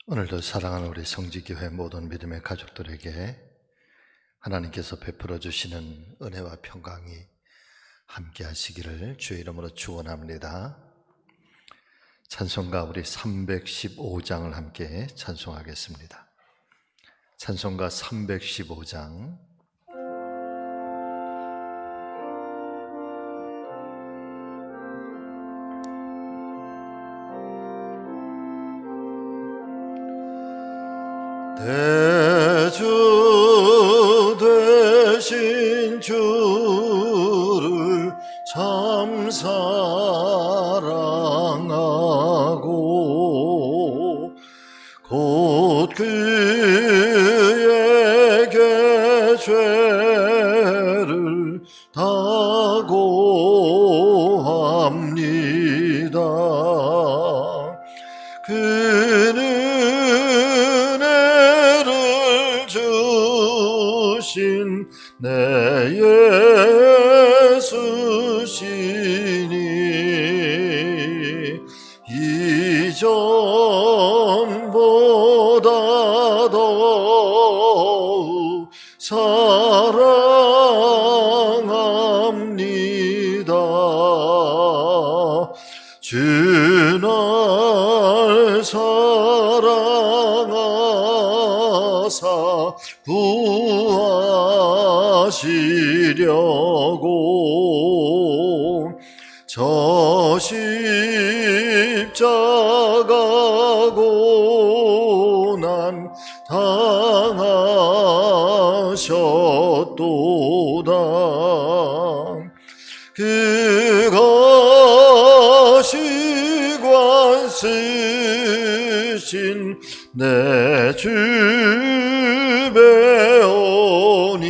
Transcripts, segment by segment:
오늘도 사랑하는 우리 성지교회 모든 믿음의 가족들에게 하나님께서 베풀어 주시는 은혜와 평강이 함께 하시기를 주의 이름으로 축원합니다. 찬송가 우리 315장을 함께 찬송하겠습니다. 찬송가 315장. 대주 되신 주를 참 사랑하고 곧 그에게 죄를 다고합니다. 그는 내 예수시니 이전보다 더욱 사랑합니다. 주 날 사랑하사 구하시려고 저 십자가 고난 당하셨도다. 그 가시관 쓰신 내 주 배우니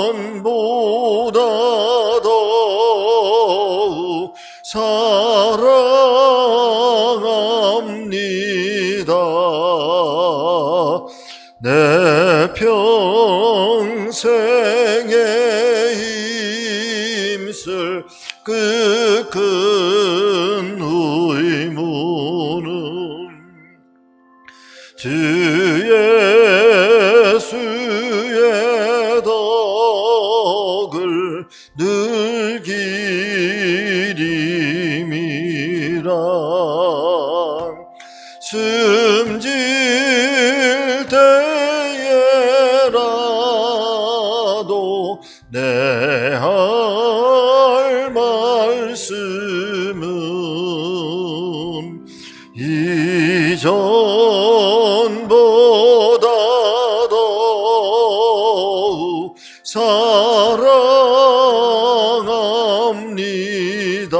이전보다 더욱 사랑합니다. 내 평생에 힘쓸 그 큰 의무는 주 예수의 덕을 늘 기림이라. 숨질 때에라도 내 할 말씀은 이전보다 더욱 사랑합니다.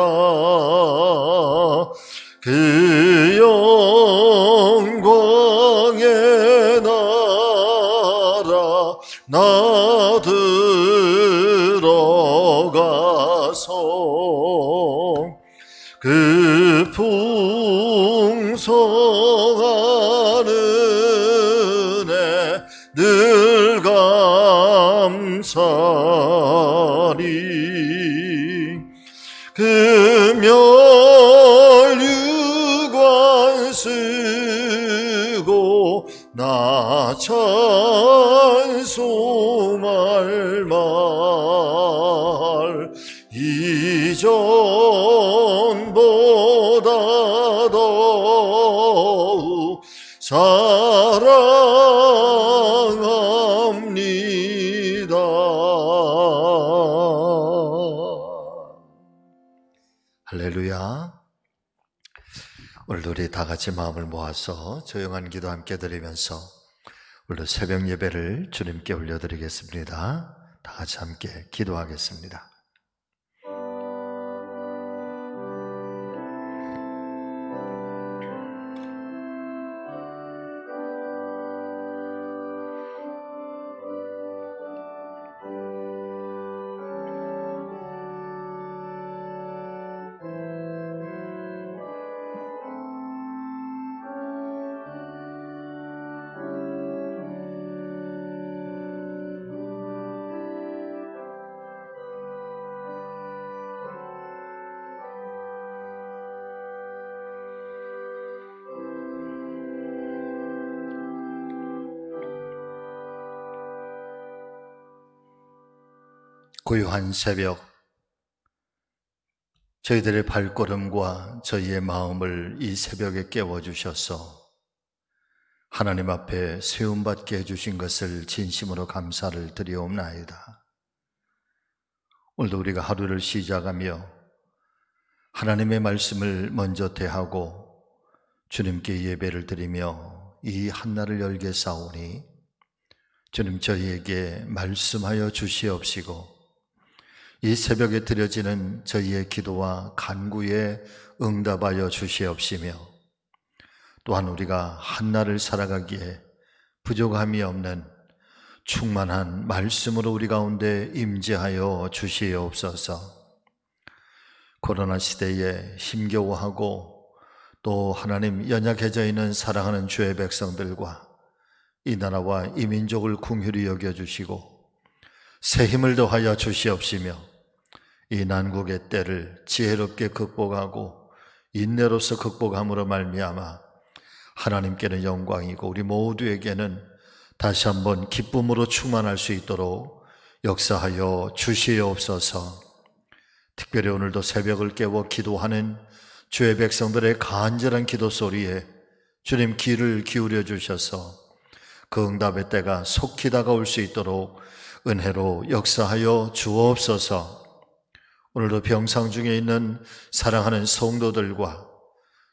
그 영광의 나라 나 들어가서 그 풍성한 은혜 늘 감사리. 그 멸류관 쓰고 나 찬송할 말 이전보다 더욱 사랑합니다. 할렐루야. 오늘도 우리 다 같이 마음을 모아서 조용한 기도 함께 드리면서 오늘도 새벽 예배를 주님께 올려드리겠습니다. 다 같이 함께 기도하겠습니다. 고요한 새벽, 저희들의 발걸음과 저희의 마음을 이 새벽에 깨워주셔서 하나님 앞에 세움받게 해주신 것을 진심으로 감사를 드리옵나이다. 오늘도 우리가 하루를 시작하며 하나님의 말씀을 먼저 대하고 주님께 예배를 드리며 이 한날을 열게 싸우니 주님 저희에게 말씀하여 주시옵시고 이 새벽에 드려지는 저희의 기도와 간구에 응답하여 주시옵시며 또한 우리가 한날을 살아가기에 부족함이 없는 충만한 말씀으로 우리 가운데 임재하여 주시옵소서. 코로나 시대에 힘겨워하고 또 하나님 연약해져 있는 사랑하는 주의 백성들과 이 나라와 이 민족을 긍휼히 여겨주시고 새 힘을 더하여 주시옵시며 이 난국의 때를 지혜롭게 극복하고 인내로서 극복함으로 말미암아 하나님께는 영광이고 우리 모두에게는 다시 한번 기쁨으로 충만할 수 있도록 역사하여 주시옵소서. 특별히 오늘도 새벽을 깨워 기도하는 주의 백성들의 간절한 기도 소리에 주님 귀를 기울여 주셔서 그 응답의 때가 속히 다가올 수 있도록 은혜로 역사하여 주옵소서. 오늘도 병상 중에 있는 사랑하는 성도들과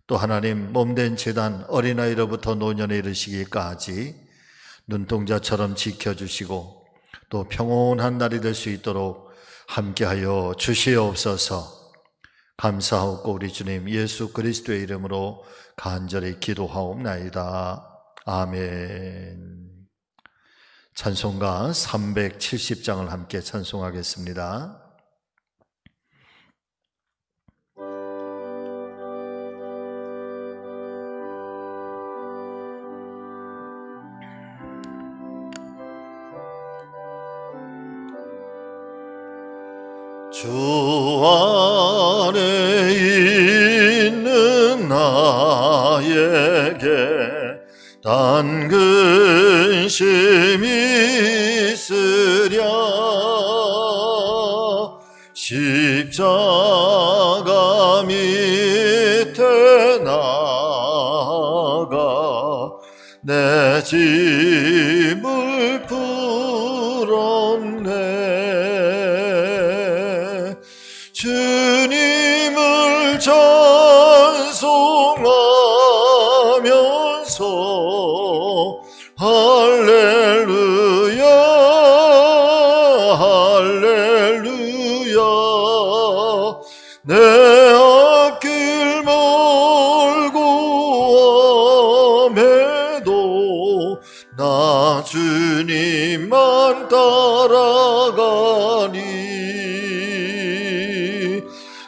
또 하나님 몸된 재단 어린아이로부터 노년에 이르시기까지 눈동자처럼 지켜주시고 또 평온한 날이 될 수 있도록 함께하여 주시옵소서. 감사하고 우리 주님 예수 그리스도의 이름으로 간절히 기도하옵나이다. 아멘. 찬송가 370장을 함께 찬송하겠습니다. 주 안에 있는 나에게 단 근심이 있으랴 십자가 밑에 나가 내 짐을 풀었네. 주님을 찬송하면서 할렐루야 할렐루야 내 앞길 멀고 험해도 나 주님만 따라가니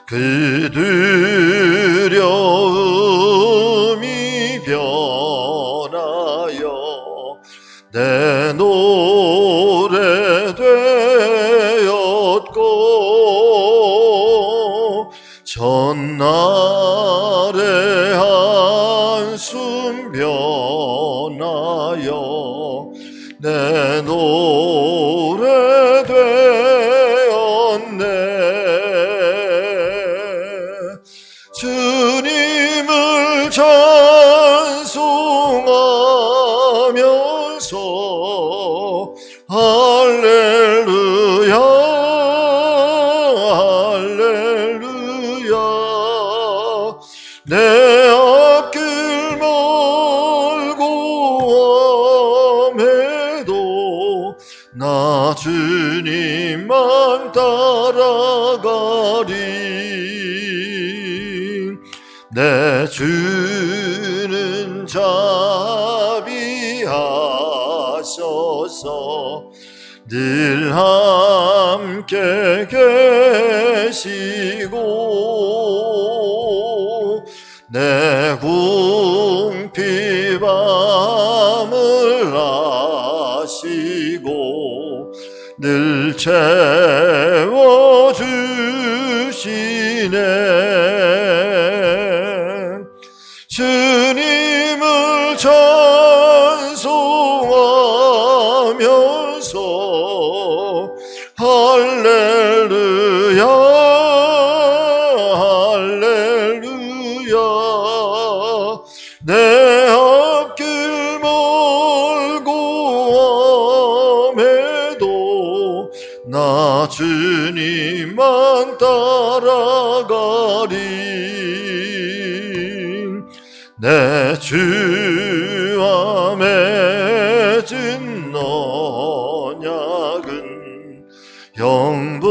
그 두려움이 변하여 내 노래 되었고 전날의 한숨 변하여 내 노래 되었네. 주님을 찬송하면서 할렐루야 할렐루야 내 앞길 멀고 험해도 나 주님만 따라가리. 내 주는 자비하셔서 늘 함께 계시고 내 궁핍함을 아시고 늘 채워주시네. 주님을 찬송하면서 할렐루야 할렐루야. 내 앞길 멀고 함에도 나 주님만 따라가리. 내 주와 맺은 언약은 영불변하시니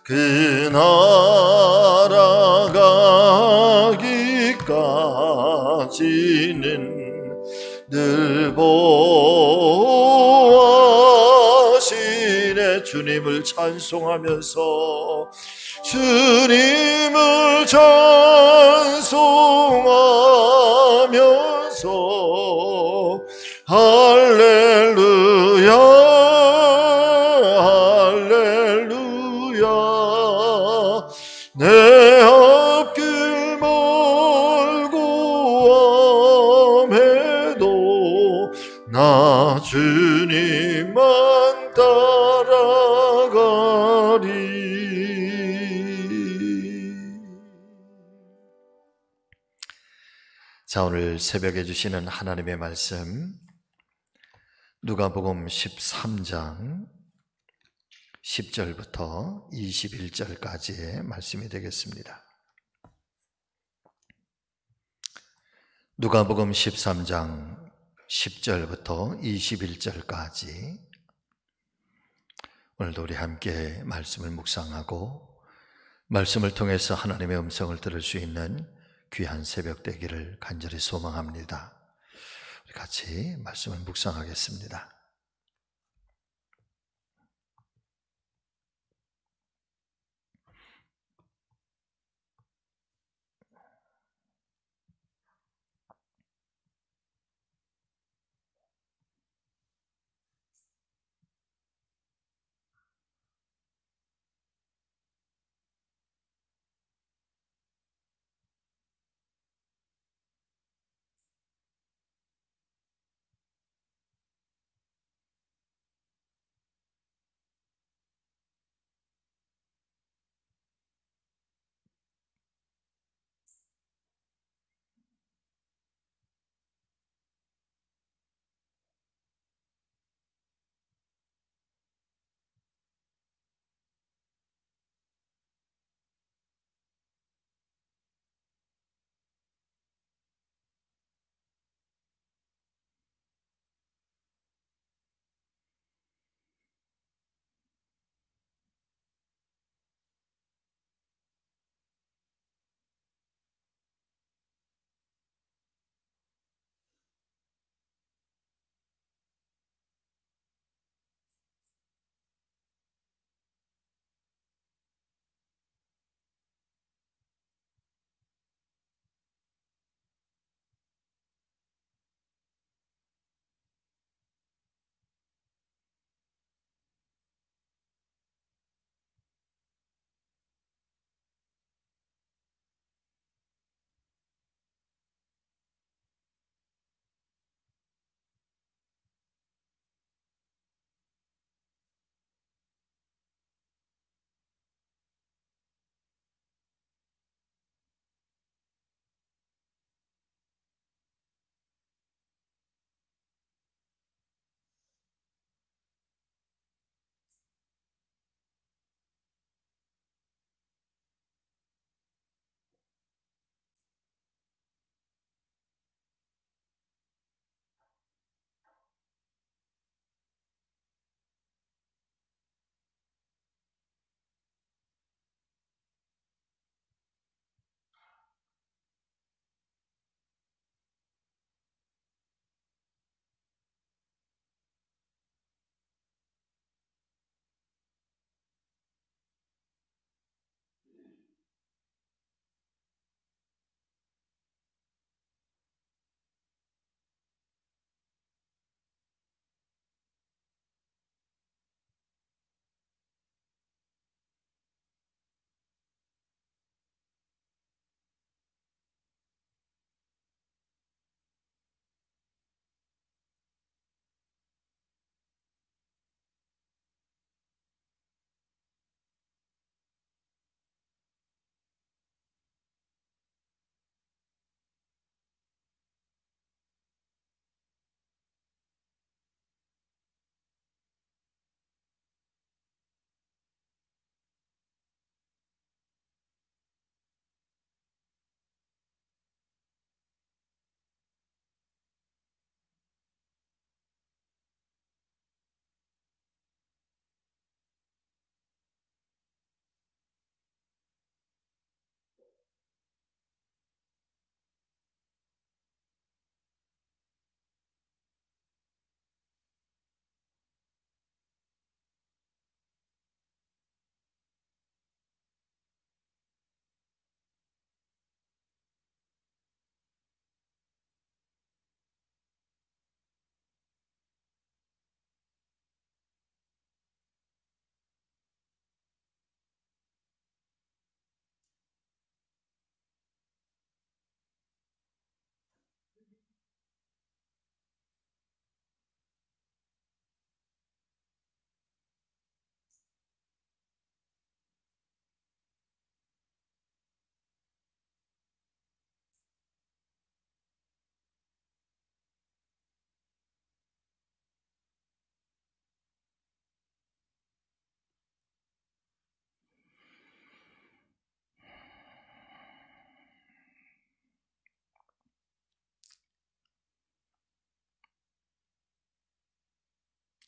그 나라 가기까지는 늘 보호하시네. 주님을 찬송하면서 주님을 찬송하면서 할렐루야 할렐루야. 내 앞길 멀고 함에도 나 주님만 따라가리. 자, 오늘 새벽에 주시는 하나님의 말씀, 누가복음 13장 10절부터 21절까지의 말씀이 되겠습니다. 누가복음 13장 10절부터 21절까지 오늘도 우리 함께 말씀을 묵상하고 말씀을 통해서 하나님의 음성을 들을 수 있는 귀한 새벽 되기를 간절히 소망합니다. 우리 같이 말씀을 묵상하겠습니다.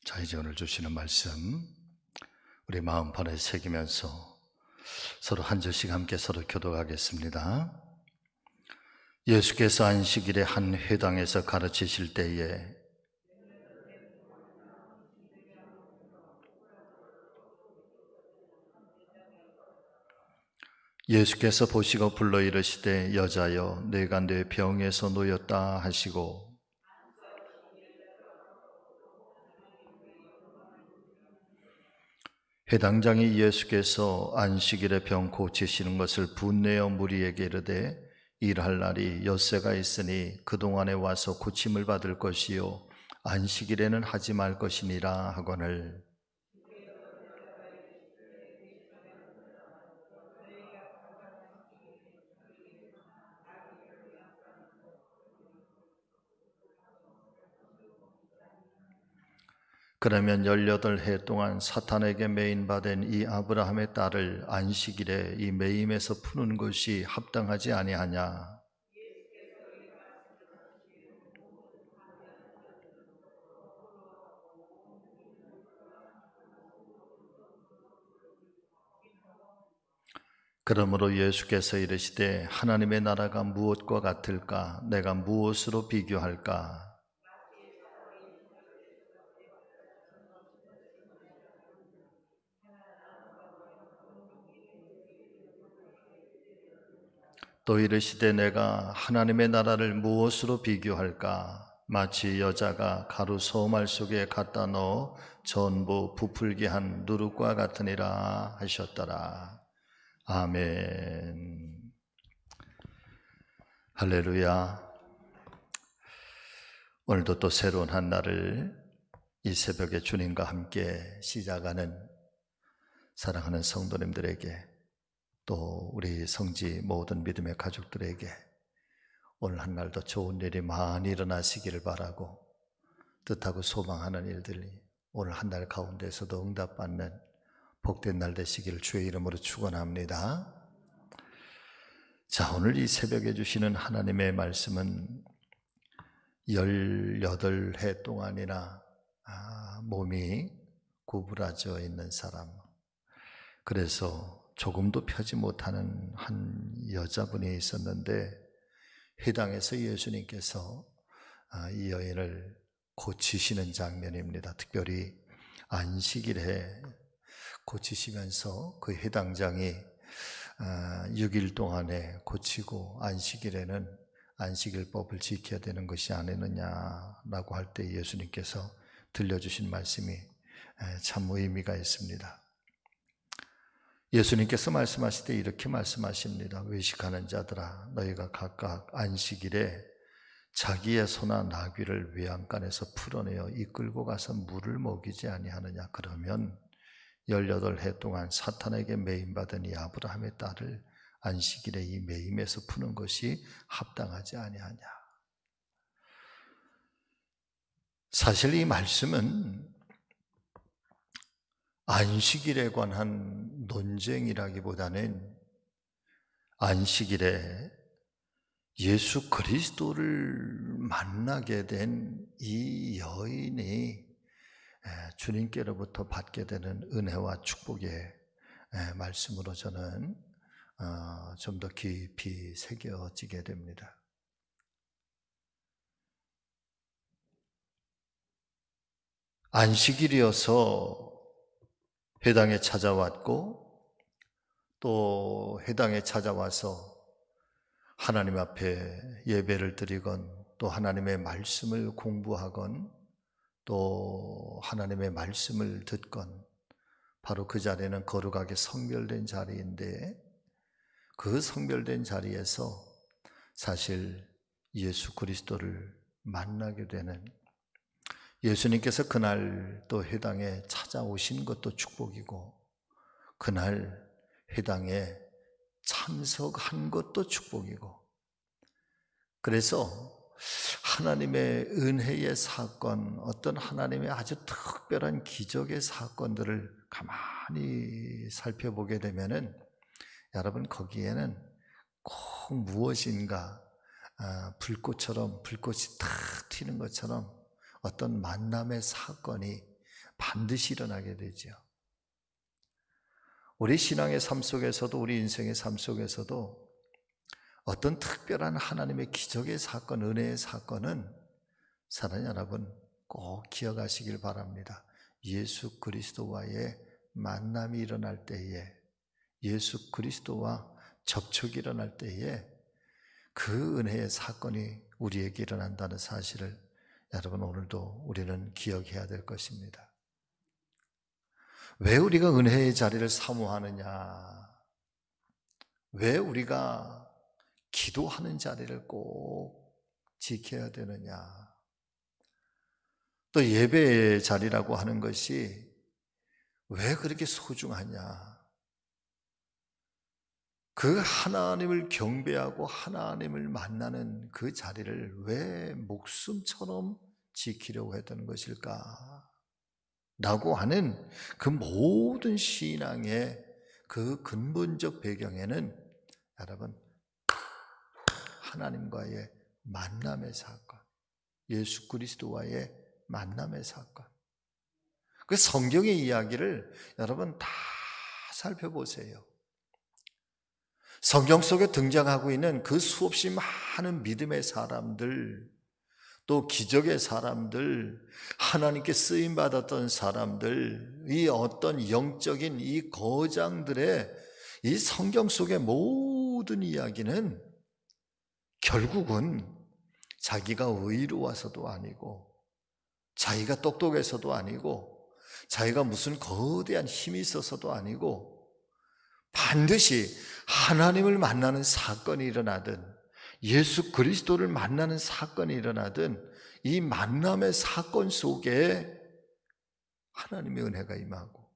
자, 이제 오늘 주시는 말씀 우리 마음판에 새기면서 서로 한 절씩 함께 서로 교독하겠습니다. 예수께서 안식일에 한 회당에서 가르치실 때에 예수께서 보시고 불러 이르시되 여자여 내가 내 병에서 놓였다 하시고 회당장이 예수께서 안식일에 병 고치시는 것을 분내어 무리에게 이르되 일할 날이 엿새가 있으니 그동안에 와서 고침을 받을 것이요 안식일에는 하지 말 것이니라 하거늘 그러면 18해 동안 사탄에게 매인받은 이 아브라함의 딸을 안식일에 이 매임에서 푸는 것이 합당하지 아니하냐. 그러므로 예수께서 이르시되 하나님의 나라가 무엇과 같을까? 내가 무엇으로 비교할까? 또 이르시되 내가 하나님의 나라를 무엇으로 비교할까? 마치 여자가 가루 소말 속에 갖다 넣어 전부 부풀게 한 누룩과 같으니라 하셨더라. 아멘. 할렐루야. 오늘도 또 새로운 한 날을 이 새벽에 주님과 함께 시작하는 사랑하는 성도님들에게 또 우리 성지 모든 믿음의 가족들에게 오늘 한 날도 좋은 일이 많이 일어나시기를 바라고 뜻하고 소망하는 일들이 오늘 한 날 가운데서도 응답받는 복된 날 되시기를 주의 이름으로 축원합니다. 자, 오늘 이 새벽에 주시는 하나님의 말씀은 18해 동안이나 몸이 구부라져 있는 사람, 그래서 조금도 펴지 못하는 한 여자분이 있었는데 회당에서 예수님께서 이 여인을 고치시는 장면입니다. 특별히 안식일에 고치시면서 그 회당장이 6일 동안에 고치고 안식일에는 안식일법을 지켜야 되는 것이 아니느냐라고 할 때 예수님께서 들려주신 말씀이 참 의미가 있습니다. 예수님께서 말씀하실 때 이렇게 말씀하십니다. 외식하는 자들아 너희가 각각 안식일에 자기의 소나 나귀를 외양간에서 풀어내어 이끌고 가서 물을 먹이지 아니하느냐. 그러면 18해 동안 사탄에게 매임받은 이 아브라함의 딸을 안식일에 이 매임에서 푸는 것이 합당하지 아니하냐. 사실 이 말씀은 안식일에 관한 논쟁이라기보다는 안식일에 예수 그리스도를 만나게 된 이 여인이 주님께로부터 받게 되는 은혜와 축복의 말씀으로 저는 좀 더 깊이 새겨지게 됩니다. 안식일이어서 회당에 찾아왔고 또 회당에 찾아와서 하나님 앞에 예배를 드리건 또 하나님의 말씀을 공부하건 또 하나님의 말씀을 듣건 바로 그 자리는 거룩하게 성별된 자리인데 그 성별된 자리에서 사실 예수 그리스도를 만나게 되는 예수님께서 그날 또 회당에 찾아오신 것도 축복이고 그날 회당에 참석한 것도 축복이고 그래서 하나님의 은혜의 사건, 어떤 하나님의 아주 특별한 기적의 사건들을 가만히 살펴보게 되면은 여러분 거기에는 꼭 무엇인가 불꽃처럼 불꽃이 탁 튀는 것처럼 어떤 만남의 사건이 반드시 일어나게 되죠. 우리 신앙의 삶 속에서도, 우리 인생의 삶 속에서도 어떤 특별한 하나님의 기적의 사건, 은혜의 사건은 사랑하는 여러분 꼭 기억하시길 바랍니다. 예수 그리스도와의 만남이 일어날 때에, 예수 그리스도와 접촉이 일어날 때에 그 은혜의 사건이 우리에게 일어난다는 사실을 여러분 오늘도 우리는 기억해야 될 것입니다. 왜 우리가 은혜의 자리를 사모하느냐? 왜 우리가 기도하는 자리를 꼭 지켜야 되느냐? 또 예배의 자리라고 하는 것이 왜 그렇게 소중하냐? 그 하나님을 경배하고 하나님을 만나는 그 자리를 왜 목숨처럼 지키려고 했던 것일까? 라고 하는 그 모든 신앙의 그 근본적 배경에는 여러분 하나님과의 만남의 사건, 예수 그리스도와의 만남의 사건, 그 성경의 이야기를 여러분 다 살펴보세요. 성경 속에 등장하고 있는 그 수없이 많은 믿음의 사람들, 또 기적의 사람들, 하나님께 쓰임받았던 사람들, 이 어떤 영적인 이 거장들의 이 성경 속의 모든 이야기는 결국은 자기가 의로워서도 아니고, 자기가 똑똑해서도 아니고, 자기가 무슨 거대한 힘이 있어서도 아니고, 반드시 하나님을 만나는 사건이 일어나든 예수 그리스도를 만나는 사건이 일어나든 이 만남의 사건 속에 하나님의 은혜가 임하고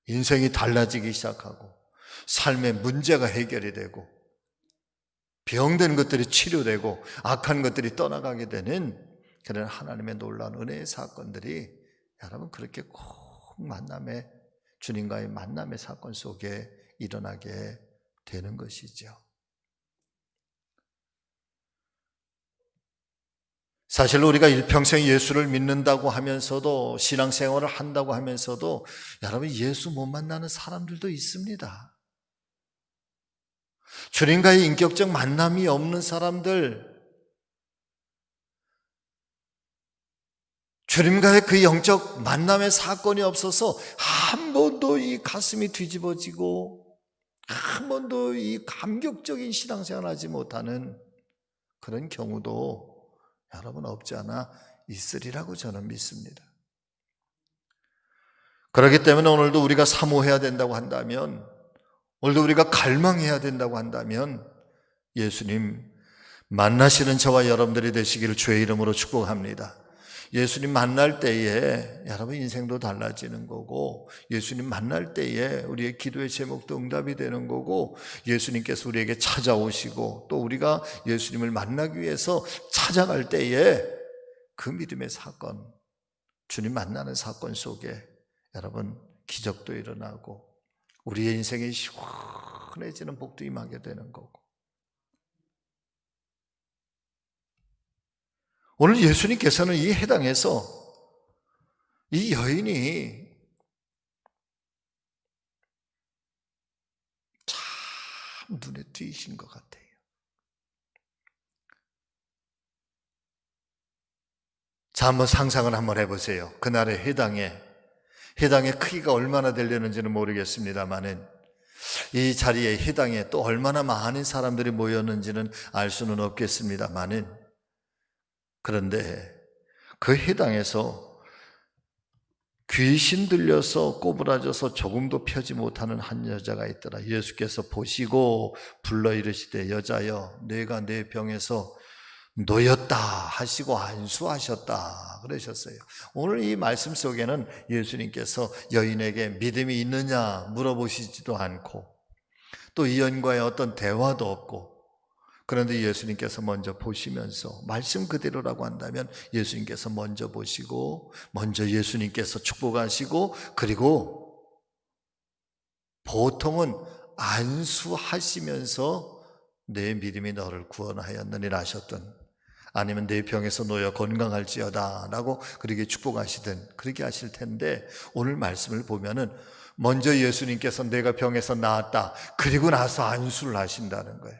인생이 달라지기 시작하고 삶의 문제가 해결이 되고 병든 것들이 치료되고 악한 것들이 떠나가게 되는 그런 하나님의 놀라운 은혜의 사건들이 여러분 그렇게 꼭 주님과의 만남의 사건 속에 일어나게 되는 것이죠. 사실 우리가 일평생 예수를 믿는다고 하면서도, 신앙생활을 한다고 하면서도 여러분 예수 못 만나는 사람들도 있습니다. 주님과의 인격적 만남이 없는 사람들, 주님과의 그 영적 만남의 사건이 없어서 한 번도 이 가슴이 뒤집어지고 한 번도 이 감격적인 신앙생활을 하지 못하는 그런 경우도 여러분 없지 않아 있으리라고 저는 믿습니다. 그렇기 때문에 오늘도 우리가 사모해야 된다고 한다면, 오늘도 우리가 갈망해야 된다고 한다면 예수님 만나시는 저와 여러분들이 되시기를 주의 이름으로 축복합니다. 예수님 만날 때에 여러분 인생도 달라지는 거고, 예수님 만날 때에 우리의 기도의 제목도 응답이 되는 거고, 예수님께서 우리에게 찾아오시고 또 우리가 예수님을 만나기 위해서 찾아갈 때에 그 믿음의 사건, 주님 만나는 사건 속에 여러분 기적도 일어나고 우리의 인생이 시원해지는 복도 임하게 되는 거고, 오늘 예수님께서는 이 해당에서 이 여인이 참 눈에 띄신 것 같아요. 자, 한번 상상을 한번 해보세요. 그날의 해당의 크기가 얼마나 되려는지는 모르겠습니다만은 이 자리에 해당에 또 얼마나 많은 사람들이 모였는지는 알 수는 없겠습니다만은, 그런데 그 해당에서 귀신 들려서 꼬부라져서 조금도 펴지 못하는 한 여자가 있더라. 예수께서 보시고 불러 이르시되 여자여 내가 내 병에서 놓였다 하시고 안수하셨다 그러셨어요. 오늘 이 말씀 속에는 예수님께서 여인에게 믿음이 있느냐 물어보시지도 않고 또 이 여인과의 어떤 대화도 없고, 그런데 예수님께서 먼저 보시면서, 말씀 그대로라고 한다면 예수님께서 먼저 보시고 먼저 예수님께서 축복하시고, 그리고 보통은 안수하시면서 내 믿음이 너를 구원하였느니라 하셨던, 아니면 내 병에서 놓여 건강할지어다 라고 그렇게 축복하시든 그렇게 하실 텐데, 오늘 말씀을 보면은 먼저 예수님께서 내가 병에서 나았다, 그리고 나서 안수를 하신다는 거예요.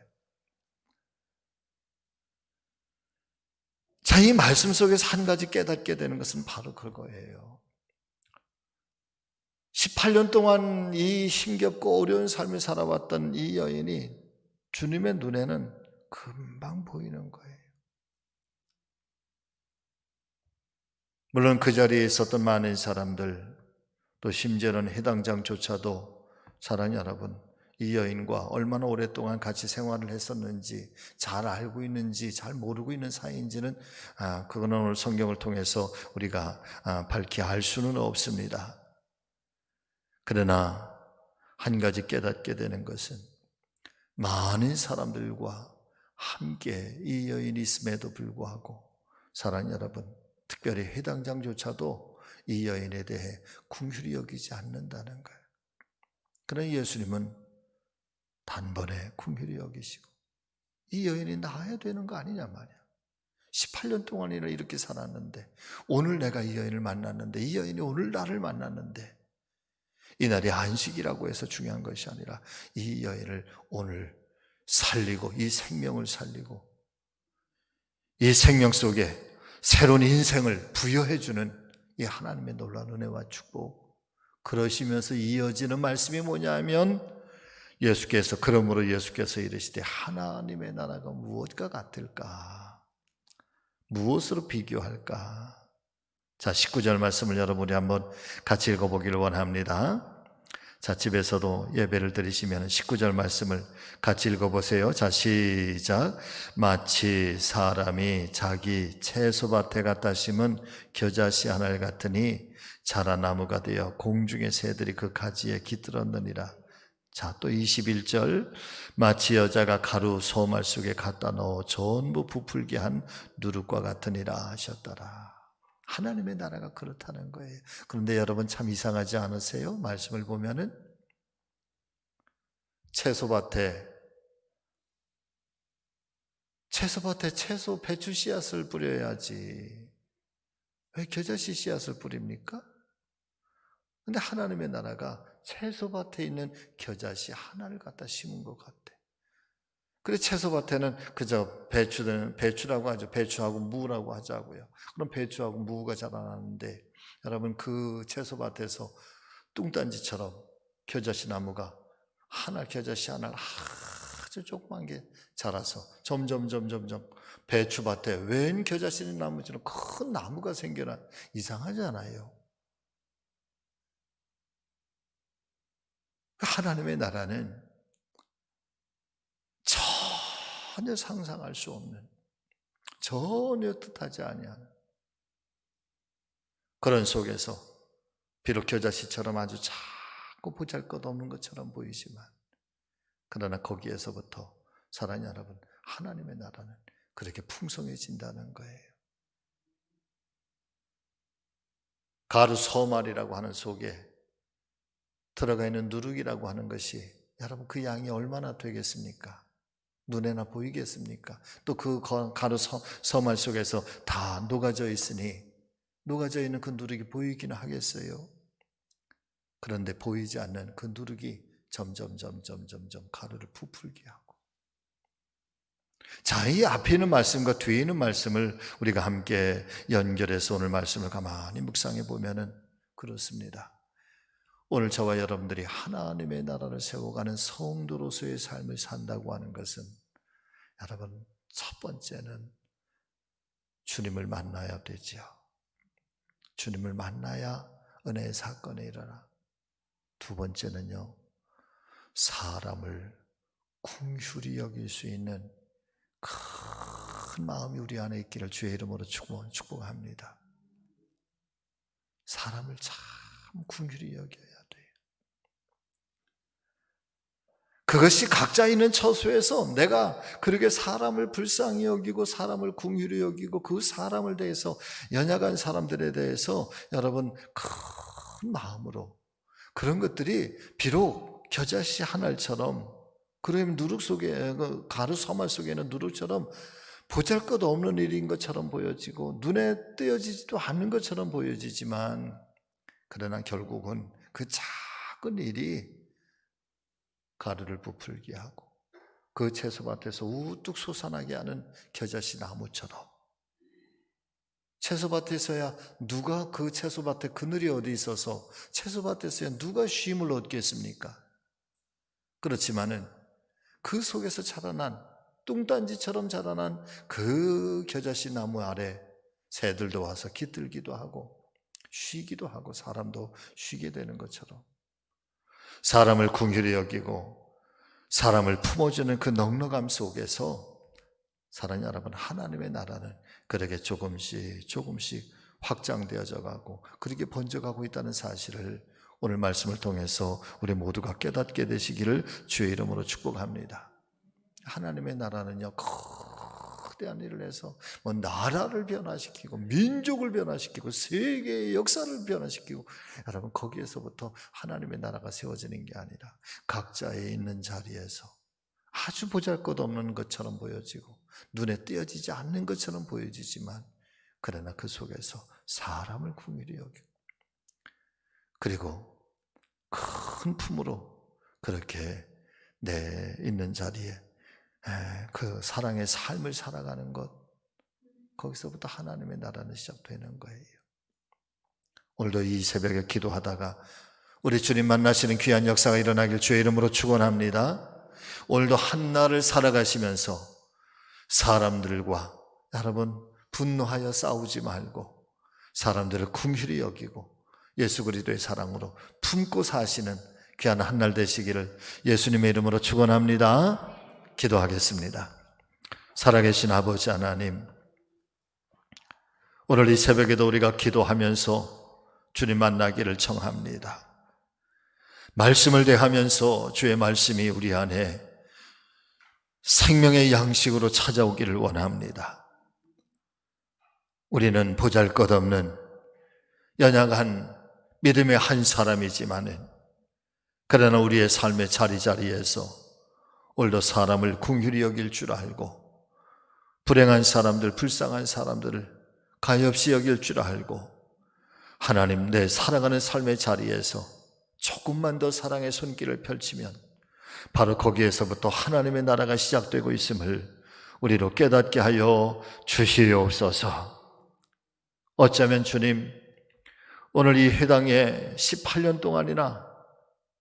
자, 이 말씀 속에서 한 가지 깨닫게 되는 것은 바로 그거예요. 18년 동안 이 힘겹고 어려운 삶을 살아왔던 이 여인이 주님의 눈에는 금방 보이는 거예요. 물론 그 자리에 있었던 많은 사람들, 또 심지어는 해당장조차도 사랑하는 여러분, 이 여인과 얼마나 오랫동안 같이 생활을 했었는지, 잘 알고 있는지 잘 모르고 있는 사이인지는 그거는 오늘 성경을 통해서 우리가 밝히 알 수는 없습니다. 그러나 한 가지 깨닫게 되는 것은 많은 사람들과 함께 이 여인이 있음에도 불구하고 사랑하는 여러분, 특별히 해당장조차도 이 여인에 대해 긍휼히 여기지 않는다는 거예요. 그러나 예수님은 단번에 긍휼히 여기시고, 이 여인이 나아야 되는 거 아니냐 말이야. 18년 동안이나 이렇게 살았는데, 오늘 내가 이 여인을 만났는데, 이 여인이 오늘 나를 만났는데, 이 날이 안식이라고 해서 중요한 것이 아니라 이 여인을 오늘 살리고, 이 생명을 살리고, 이 생명 속에 새로운 인생을 부여해주는 이 하나님의 놀라운 은혜와 축복, 그러시면서 이어지는 말씀이 뭐냐면, 그러므로 예수께서 이르시되 하나님의 나라가 무엇과 같을까? 무엇으로 비교할까? 자, 19절 말씀을 여러분이 한번 같이 읽어보기를 원합니다. 자, 집에서도 예배를 드리시면 19절 말씀을 같이 읽어보세요. 자, 시작. 마치 사람이 자기 채소밭에 갖다 심은 겨자씨 한 알 같으니 자란 나무가 되어 공중의 새들이 그 가지에 깃들었느니라. 자, 또 21절. 마치 여자가 가루 소말 속에 갖다 넣어 전부 부풀게 한 누룩과 같으니라 하셨더라. 하나님의 나라가 그렇다는 거예요. 그런데 여러분 참 이상하지 않으세요? 말씀을 보면은 채소밭에 채소 배추 씨앗을 뿌려야지 왜 겨자씨 씨앗을 뿌립니까? 근데 하나님의 나라가 채소밭에 있는 겨자씨 하나를 갖다 심은 것 같아. 그래, 채소밭에는 그저 배추라고 하죠. 배추하고 무라고 하자고요. 그럼 배추하고 무가 자라나는데, 여러분 그 채소밭에서 뚱딴지처럼 겨자씨 나무가 겨자씨 하나 아주 조그만 게 자라서 점점 배추밭에 웬 겨자씨 나무처럼 큰 나무가 생겨나. 이상하잖아요. 하나님의 나라는 전혀 상상할 수 없는, 전혀 뜻하지 아니하는 그런 속에서 비록 겨자씨처럼 아주 작고 보잘것없는 것처럼 보이지만, 그러나 거기에서부터 사랑하는 여러분, 하나님의 나라는 그렇게 풍성해진다는 거예요. 가루 소말이라고 하는 속에 들어가 있는 누룩이라고 하는 것이, 여러분 그 양이 얼마나 되겠습니까? 눈에나 보이겠습니까? 또 그 가루 서말 속에서 다 녹아져 있으니 녹아져 있는 그 누룩이 보이기는 하겠어요? 그런데 보이지 않는 그 누룩이 점점 가루를 부풀게 하고. 자, 이 앞에 있는 말씀과 뒤에 있는 말씀을 우리가 함께 연결해서 오늘 말씀을 가만히 묵상해 보면은 그렇습니다. 오늘 저와 여러분들이 하나님의 나라를 세워가는 성도로서의 삶을 산다고 하는 것은, 여러분 첫 번째는 주님을 만나야 되죠. 주님을 만나야 은혜의 사건이 일어나. 두 번째는요, 사람을 긍휼히 여길 수 있는 큰 마음이 우리 안에 있기를 주의 이름으로 축복합니다. 사람을 참 긍휼히 여겨야 돼요. 그것이 각자 있는 처소에서 내가 그렇게 사람을 불쌍히 여기고 사람을 긍휼히 여기고 그 사람을 대해서, 연약한 사람들에 대해서 여러분 큰 마음으로, 그런 것들이 비록 겨자씨 한 알처럼, 그러면 누룩 속에, 가루 서말 속에는 누룩처럼 보잘것없는 일인 것처럼 보여지고 눈에 띄어지지도 않는 것처럼 보여지지만, 그러나 결국은 그 작은 일이 가루를 부풀게 하고 그 채소밭에서 우뚝 솟아나게 하는 겨자씨 나무처럼, 채소밭에서야 누가 그 채소밭에 그늘이 어디 있어서 채소밭에서야 누가 쉼을 얻겠습니까? 그렇지만은 그 속에서 자라난, 뚱딴지처럼 자라난 그 겨자씨 나무 아래 새들도 와서 깃들기도 하고 쉬기도 하고 사람도 쉬게 되는 것처럼, 사람을 긍휼히 여기고 사람을 품어주는 그 넉넉함 속에서 사랑하는 여러분, 하나님의 나라는 그렇게 조금씩 확장되어져 가고 그렇게 번져가고 있다는 사실을 오늘 말씀을 통해서 우리 모두가 깨닫게 되시기를 주의 이름으로 축복합니다. 하나님의 나라는요, 거대한 일을 해서 나라를 변화시키고 민족을 변화시키고 세계의 역사를 변화시키고, 여러분, 거기에서부터 하나님의 나라가 세워지는 게 아니라 각자의 있는 자리에서 아주 보잘것없는 것처럼 보여지고 눈에 띄어지지 않는 것처럼 보여지지만, 그러나 그 속에서 사람을 긍휼히 여기고 그리고 큰 품으로 그렇게 내 있는 자리에 그 사랑의 삶을 살아가는 것, 거기서부터 하나님의 나라는 시작되는 거예요. 오늘도 이 새벽에 기도하다가 우리 주님 만나시는 귀한 역사가 일어나길 주의 이름으로 축원합니다. 오늘도 한날을 살아가시면서 사람들과 여러분 분노하여 싸우지 말고 사람들을 긍휼히 여기고 예수 그리스도의 사랑으로 품고 사시는 귀한 한날 되시기를 예수님의 이름으로 축원합니다. 기도하겠습니다. 살아계신 아버지 하나님, 오늘 이 새벽에도 우리가 기도하면서 주님 만나기를 청합니다. 말씀을 대하면서 주의 말씀이 우리 안에 생명의 양식으로 찾아오기를 원합니다. 우리는 보잘것없는 연약한 믿음의 한 사람이지만은, 그러나 우리의 삶의 자리자리에서 오늘도 사람을 긍휼히 여길 줄 알고 불행한 사람들, 불쌍한 사람들을 가엾이 여길 줄 알고, 하나님, 내 살아가는 삶의 자리에서 조금만 더 사랑의 손길을 펼치면 바로 거기에서부터 하나님의 나라가 시작되고 있음을 우리로 깨닫게 하여 주시옵소서. 어쩌면 주님, 오늘 이 회당에 18년 동안이나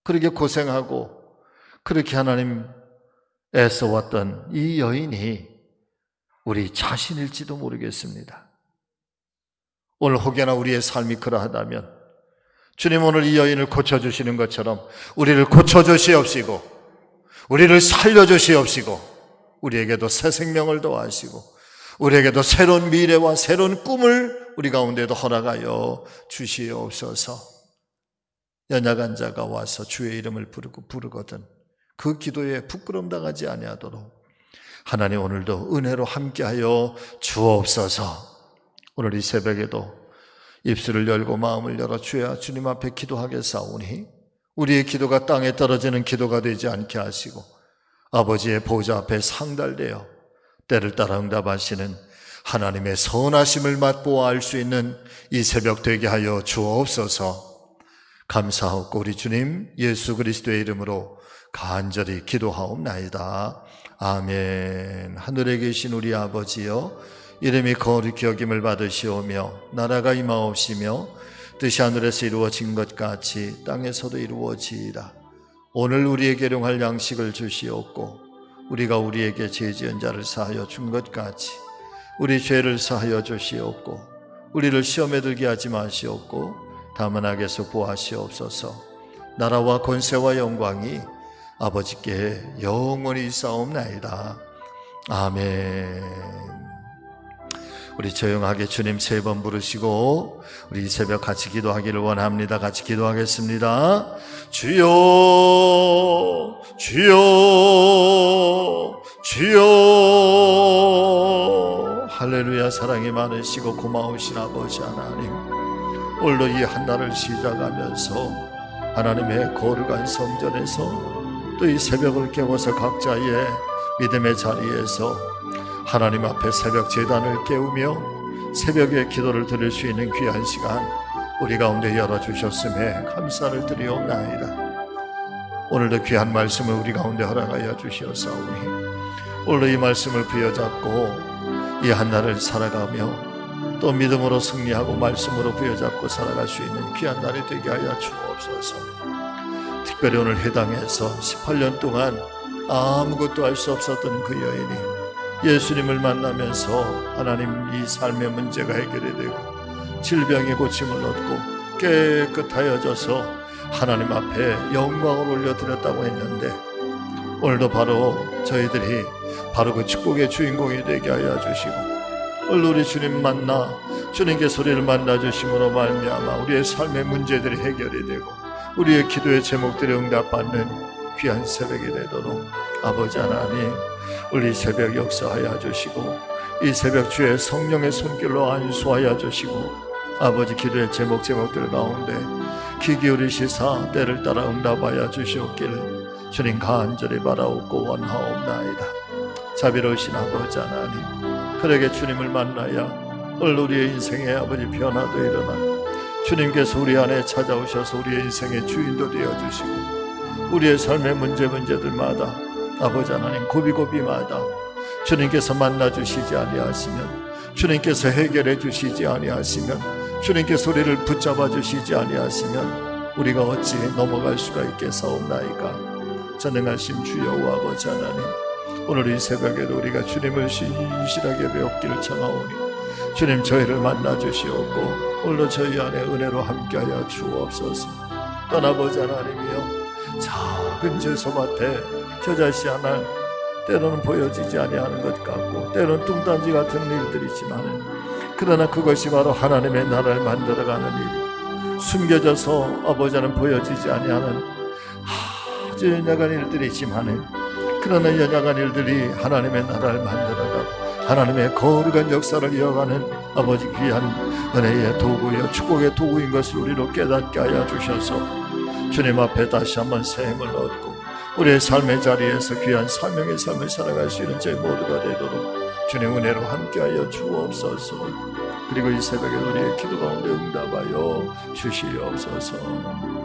그렇게 고생하고 그렇게 하나님 애써왔던 이 여인이 우리 자신일지도 모르겠습니다. 오늘 혹여나 우리의 삶이 그러하다면 주님, 오늘 이 여인을 고쳐주시는 것처럼 우리를 고쳐주시옵시고 우리를 살려주시옵시고 우리에게도 새 생명을 더하시고 우리에게도 새로운 미래와 새로운 꿈을 우리 가운데도 허락하여 주시옵소서. 연약한 자가 와서 주의 이름을 부르거든 그 기도에 부끄러움 당하지 아니하도록 하나님, 오늘도 은혜로 함께하여 주옵소서. 오늘 이 새벽에도 입술을 열고 마음을 열어 주야 주님 앞에 기도하겠사오니 우리의 기도가 땅에 떨어지는 기도가 되지 않게 하시고 아버지의 보좌 앞에 상달되어 때를 따라 응답하시는 하나님의 선하심을 맛보아 알 수 있는 이 새벽 되게 하여 주옵소서. 감사하고 우리 주님 예수 그리스도의 이름으로 간절히 기도하옵나이다. 아멘. 하늘에 계신 우리 아버지여, 이름이 거룩히 여김을 받으시오며 나라가 임하옵시며 뜻이 하늘에서 이루어진 것 같이 땅에서도 이루어지이다. 오늘 우리에게 일용할 양식을 주시옵고 우리가 우리에게 죄 지은 자를 사하여 준 것 같이 우리 죄를 사하여 주시옵고 우리를 시험에 들게 하지 마시옵고 다만 악에서 구하시옵소서. 나라와 권세와 영광이 아버지께 영원히 있사옵나이다. 아멘. 우리 조용하게 주님 3번 부르시고 우리 이 새벽 같이 기도하기를 원합니다. 같이 기도하겠습니다. 주여 주여 주여. 할렐루야. 사랑이 많으시고 고마우신 아버지 하나님, 오늘도 이 한날을 시작하면서 하나님의 거룩한 성전에서 또 이 새벽을 깨워서 각자의 믿음의 자리에서 하나님 앞에 새벽 제단을 깨우며 새벽에 기도를 드릴 수 있는 귀한 시간 우리 가운데 열어주셨음에 감사를 드리옵나이다. 오늘도 귀한 말씀을 우리 가운데 허락하여 주시옵사오니 오늘도 이 말씀을 부여잡고 이 한날을 살아가며 또 믿음으로 승리하고 말씀으로 부여잡고 살아갈 수 있는 귀한 날이 되게 하여 주옵소서. 특별히 오늘 해당해서 18년 동안 아무것도 할 수 없었던 그 여인이 예수님을 만나면서 하나님 이 삶의 문제가 해결이 되고 질병의 고침을 얻고 깨끗하여져서 하나님 앞에 영광을 올려드렸다고 했는데 오늘도 바로 저희들이 바로 그 축복의 주인공이 되게 하여 주시고 오늘 우리 주님 만나 주님께서 우리를 만나 주심으로 말미암아 우리의 삶의 문제들이 해결이 되고 우리의 기도의 제목들이 응답받는 귀한 새벽이 되도록 아버지 하나님 우리 새벽 역사하여 주시고 이 새벽 주의 성령의 손길로 안수하여 주시고 아버지 기도의 제목들 가운데 귀 기울이시사 때를 따라 응답하여 주시옵기를 주님 간절히 바라옵고 원하옵나이다. 자비로우신 아버지 하나님 그러게 주님을 만나야 오늘 우리의 인생에 아버지 변화도 일어나 주님께서 우리 안에 찾아오셔서 우리의 인생의 주인도 되어주시고 우리의 삶의 문제들마다 아버지 하나님 고비고비마다 주님께서 만나주시지 아니하시면 주님께서 해결해 주시지 아니하시면 주님께서 우리를 붙잡아 주시지 아니하시면 우리가 어찌 넘어갈 수가 있겠사옵나이까. 전능하신 주여 아버지 하나님 오늘 이 새벽에도 우리가 주님을 신실하게 배웠기를 청하오니 주님 저희를 만나 주시옵고 오늘도 저희 안에 은혜로 함께하여 주옵소서. 떠나보자 하나님이여 작은 죄소밭에 겨자씨 하나 때로는 보여지지 아니하는 것 같고 때로는 뚱딴지 같은 일들이지만 그러나 그것이 바로 하나님의 나라를 만들어가는 일 숨겨져서 아버지는 보여지지 아니하는 아주 연약한 일들이지만 그러나 연약한 일들이 하나님의 나라를 만들어가고 하나님의 거룩한 역사를 이어가는 아버지 귀한 은혜의 도구여 축복의 도구인 것을 우리로 깨닫게 하여 주셔서 주님 앞에 다시 한번 새 힘을 얻고 우리의 삶의 자리에서 귀한 사명의 삶을 살아갈 수 있는 저희 모두가 되도록 주님 은혜로 함께하여 주옵소서. 그리고 이 새벽에 우리의 기도 가운데 응답하여 주시옵소서.